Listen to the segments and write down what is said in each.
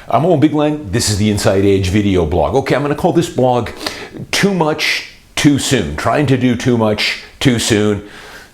I'm Owen Bigland. This is the Inside Edge video blog. Okay, I'm going to call this blog Too Much, Too Soon. Trying to do too much, too soon.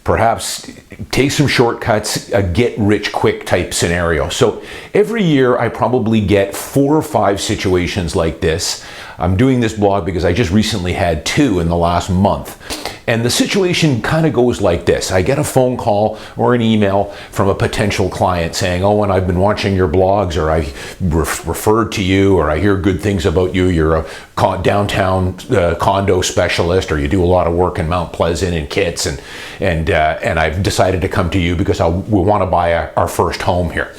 Perhaps take some shortcuts, a get-rich-quick type scenario. So every year I probably get 4 or 5 situations like this. I'm doing this blog because I just recently had 2 in the last month. And the situation kind of goes like this. I get a phone call or an email from a potential client saying, "Owen, I've been watching your blogs, or I referred to you, or I hear good things about you. You're a downtown condo specialist, or you do a lot of work in Mount Pleasant and Kitts, and I've decided to come to you because we want to buy our first home here.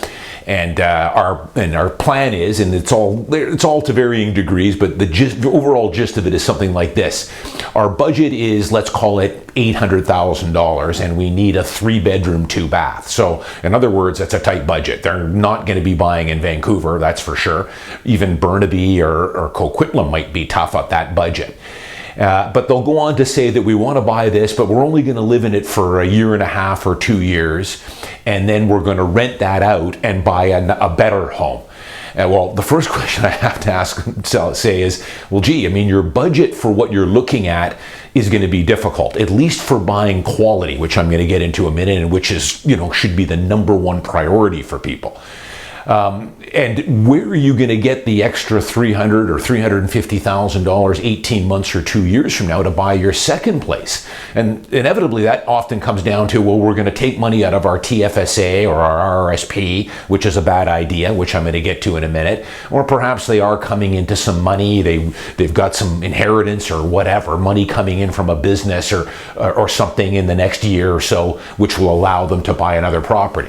And our plan is, and it's all to varying degrees, but the overall gist of it is something like this. Our budget is, let's call it $800,000, and we need a 3-bedroom, 2-bath. So in other words, that's a tight budget. They're not going to be buying in Vancouver, that's for sure. Even Burnaby or Coquitlam might be tough at that budget. But they'll go on to say that we want to buy this, but we're only going to live in it for a year and a half or 2 years, and then we're going to rent that out and buy a better home. Well, the first question I have to say is, well, gee, I mean, your budget for what you're looking at is going to be difficult, at least for buying quality, which I'm going to get into a minute, and which is, should be the #1 priority for people. And where are you going to get the extra $300,000 or $350,000 18 months or 2 years from now to buy your second place? And inevitably that often comes down to, well, we're going to take money out of our TFSA or our RRSP, which is a bad idea, which I'm going to get to in a minute. Or perhaps they are coming into some money, they've got some inheritance or whatever, money coming in from a business or something in the next year or so, which will allow them to buy another property.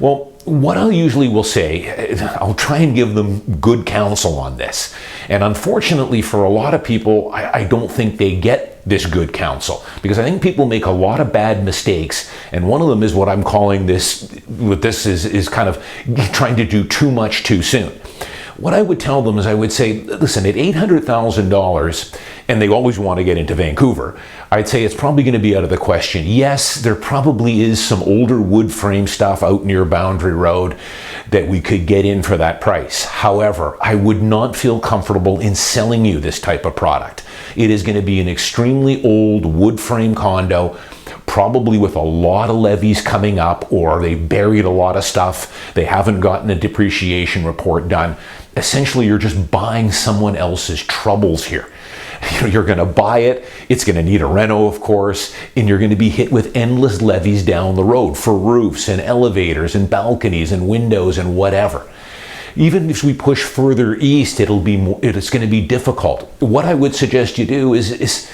Well, what I usually will say, I'll try and give them good counsel on this. And unfortunately for a lot of people, I don't think they get this good counsel, because I think people make a lot of bad mistakes. And one of them is what I'm calling this is kind of trying to do too much too soon. What I would tell them is, I would say, listen, at $800,000, and they always want to get into Vancouver, I'd say it's probably going to be out of the question. Yes, there probably is some older wood frame stuff out near Boundary Road that we could get in for that price. However, I would not feel comfortable in selling you this type of product. It is going to be an extremely old wood frame condo, probably with a lot of levies coming up, or they buried a lot of stuff. They haven't gotten a depreciation report done. Essentially, you're just buying someone else's troubles here. You're going to buy it, it's going to need a reno, of course, and you're going to be hit with endless levies down the road for roofs and elevators and balconies and windows and whatever. Even if we push further east, it's going to be difficult. What I would suggest you do is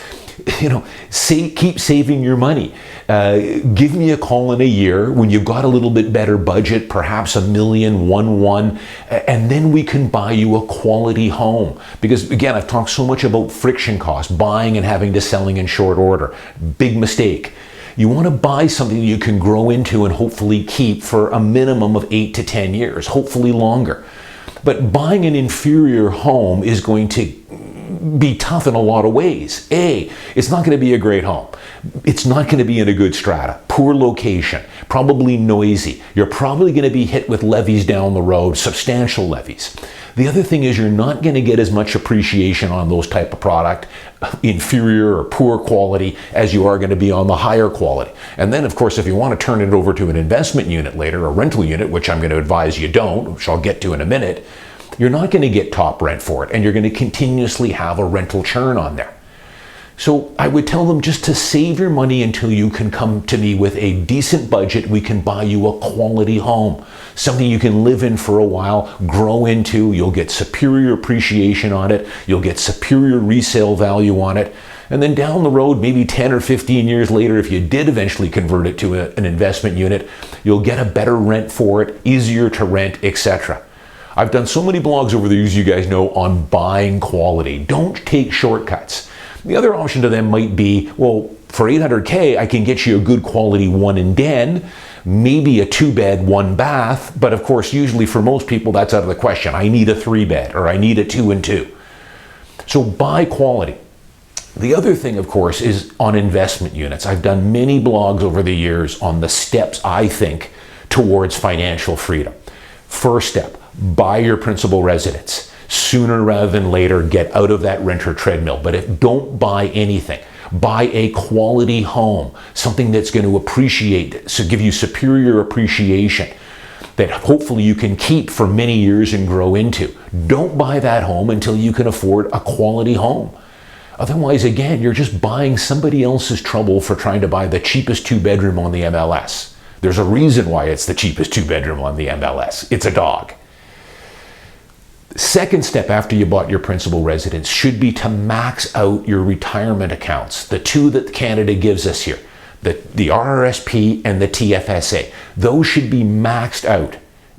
keep saving your money. Give me a call in a year when you've got a little bit better budget, perhaps $1 million, 1.1, and then we can buy you a quality home. Because again, I've talked so much about friction costs, buying and having to selling in short order. Big mistake. You want to buy something you can grow into and hopefully keep for a minimum of 8 to 10 years, hopefully longer. But buying an inferior home is going to be tough in a lot of ways. It's not going to be a great home. It's not going to be in a good strata. Poor location, probably noisy. You're probably going to be hit with levies down the road, substantial levies. The other thing is, you're not going to get as much appreciation on those type of product, inferior or poor quality, as you are going to be on the higher quality. And then, of course, if you want to turn it over to an investment unit later, a rental unit, which I'm going to advise you don't, which I'll get to in a minute, you're not going to get top rent for it, and you're going to continuously have a rental churn on there. So I would tell them just to save your money until you can come to me with a decent budget. We can buy you a quality home, something you can live in for a while, grow into. You'll get superior appreciation on it. You'll get superior resale value on it. And then down the road, maybe 10 or 15 years later, if you did eventually convert it to an investment unit, you'll get a better rent for it, easier to rent, etc. I've done so many blogs over the years, you guys know, on buying quality. Don't take shortcuts. The other option to them might be, well, for $800K, I can get you a good quality 1 and den, maybe a 2-bed, 1-bath, but of course, usually for most people, that's out of the question. I need a 3-bed, or I need a 2 and 2. So buy quality. The other thing, of course, is on investment units. I've done many blogs over the years on the steps I think towards financial freedom. First step, buy your principal residence. Sooner rather than later, get out of that renter treadmill. But don't buy anything. Buy a quality home, something that's going to appreciate, so give you superior appreciation that hopefully you can keep for many years and grow into. Don't buy that home until you can afford a quality home. Otherwise, again, you're just buying somebody else's trouble for trying to buy the cheapest 2-bedroom on the MLS. There's a reason why it's the cheapest 2-bedroom on the MLS. It's a dog. Second step after you bought your principal residence should be to max out your retirement accounts, the two that Canada gives us here, the RRSP and the TFSA. Those should be maxed out,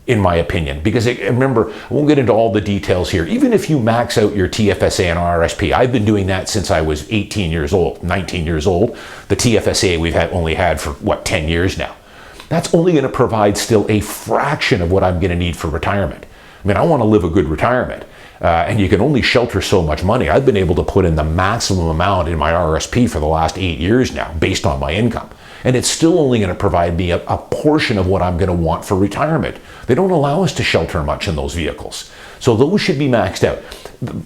in my opinion, because remember, I won't get into all the details here. Even if you max out your TFSA and RRSP, I've been doing that since I was 18 years old, 19 years old. The TFSA we've only had for, 10 years now. That's only going to provide still a fraction of what I'm going to need for retirement. I mean, I want to live a good retirement, and you can only shelter so much money. I've been able to put in the maximum amount in my RSP for the last 8 years now, based on my income. And it's still only going to provide me a portion of what I'm going to want for retirement. They don't allow us to shelter much in those vehicles. So those should be maxed out.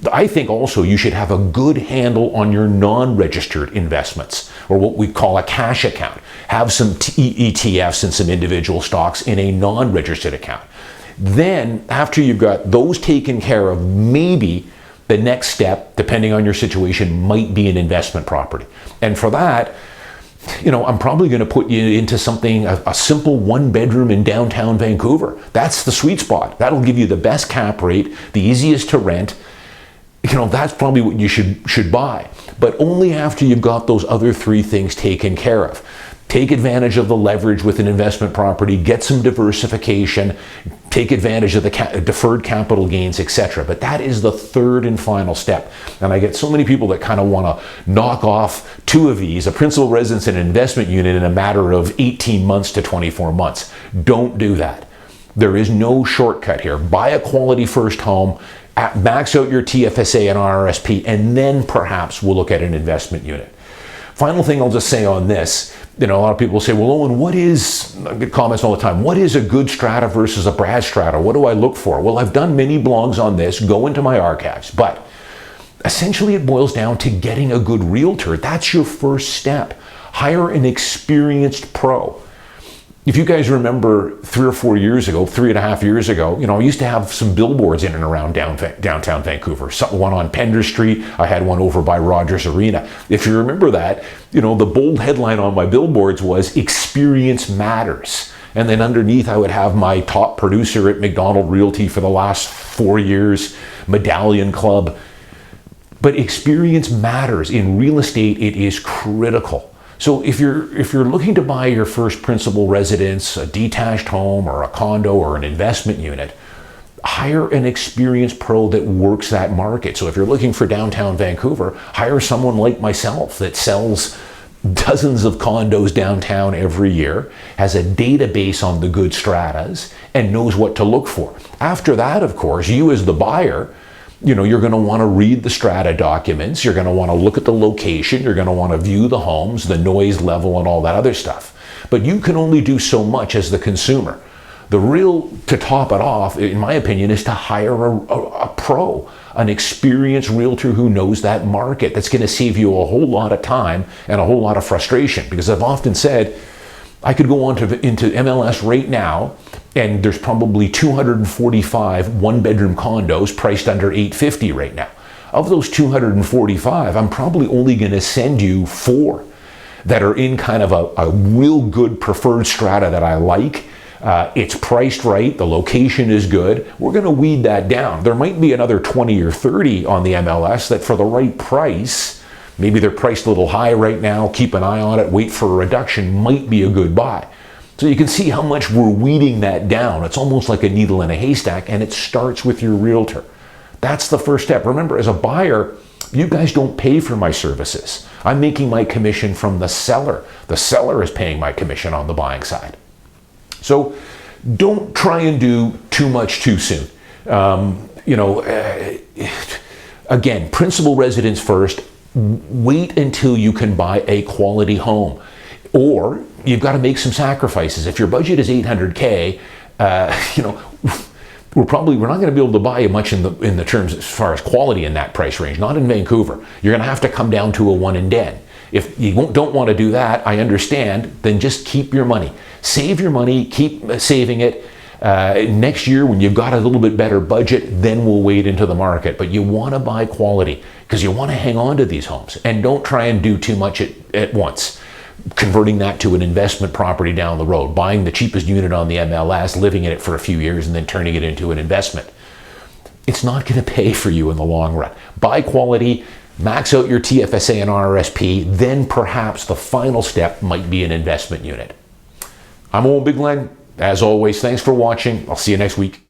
I think also you should have a good handle on your non-registered investments, or what we call a cash account. Have some ETFs and some individual stocks in a non-registered account. Then, after you've got those taken care of, maybe the next step, depending on your situation, might be an investment property. And for that, I'm probably going to put you into something, a simple 1-bedroom in downtown Vancouver. That's the sweet spot. That'll give you the best cap rate, the easiest to rent. That's probably what you should buy. But only after you've got those other 3 things taken care of. Take advantage of the leverage with an investment property, get some diversification, take advantage of the deferred capital gains, etc. But that is the third and final step. And I get so many people that kind of want to knock off 2 of these, a principal residence and an investment unit, in a matter of 18 months to 24 months. Don't do that. There is no shortcut here. Buy a quality first home, max out your TFSA and RRSP, and then perhaps we'll look at an investment unit. Final thing I'll just say on this, a lot of people say, well, Owen, I get comments all the time, what is a good strata versus a bad strata? What do I look for? Well, I've done many blogs on this. Go into my archives. But essentially it boils down to getting a good realtor. That's your first step. Hire an experienced pro. If you guys remember 3.5 years ago, I used to have some billboards in and around downtown Vancouver. One on Pender Street. I had one over by Rogers Arena. If you remember that, the bold headline on my billboards was "Experience Matters." And then underneath I would have my top producer at Macdonald Realty for the last 4 years, Medallion Club. But experience matters. In real estate, it is critical. So if you're looking to buy your first principal residence, a detached home or a condo or an investment unit, hire an experienced pro that works that market. So if you're looking for downtown Vancouver, hire someone like myself that sells dozens of condos downtown every year, has a database on the good stratas, and knows what to look for. After that, of course, you as the buyer, you're going to want to read the strata documents, you're going to want to look at the location, you're going to want to view the homes, the noise level, and all that other stuff. But you can only do so much as the consumer. To top it off, in my opinion, is to hire a pro, an experienced realtor who knows that market. That's going to save you a whole lot of time and a whole lot of frustration. Because I've often said, I could go into MLS right now, and there's probably 245 1-bedroom condos priced under $850 right now. Of those 245, I'm probably only going to send you 4 that are in kind of a real good preferred strata that I like. It's priced right, the location is good. We're going to weed that down. There might be another 20 or 30 on the MLS that for the right price, maybe they're priced a little high right now, keep an eye on it, wait for a reduction, might be a good buy. So you can see how much we're weeding that down. It's almost like a needle in a haystack, and it starts with your realtor. That's the first step. Remember, as a buyer, you guys don't pay for my services. I'm making my commission from the seller. The seller is paying my commission on the buying side. So don't try and do too much too soon. Again, principal residence first. Wait until you can buy a quality home. Or you've got to make some sacrifices. If your budget is $800K, we're not going to be able to buy you much in the terms as far as quality in that price range. Not in Vancouver. You're going to have to come down to a 1 in 10. If you don't want to do that, I understand. Then just keep your money. Save your money. Keep saving it. Next year, when you've got a little bit better budget, then we'll wade into the market. But you want to buy quality because you want to hang on to these homes, and don't try and do too much at once. Converting that to an investment property down the road, buying the cheapest unit on the MLS, living in it for a few years, and then turning it into an investment. It's not going to pay for you in the long run. Buy quality, max out your TFSA and RRSP, then perhaps the final step might be an investment unit. I'm Owen Bigland. As always, thanks for watching. I'll see you next week.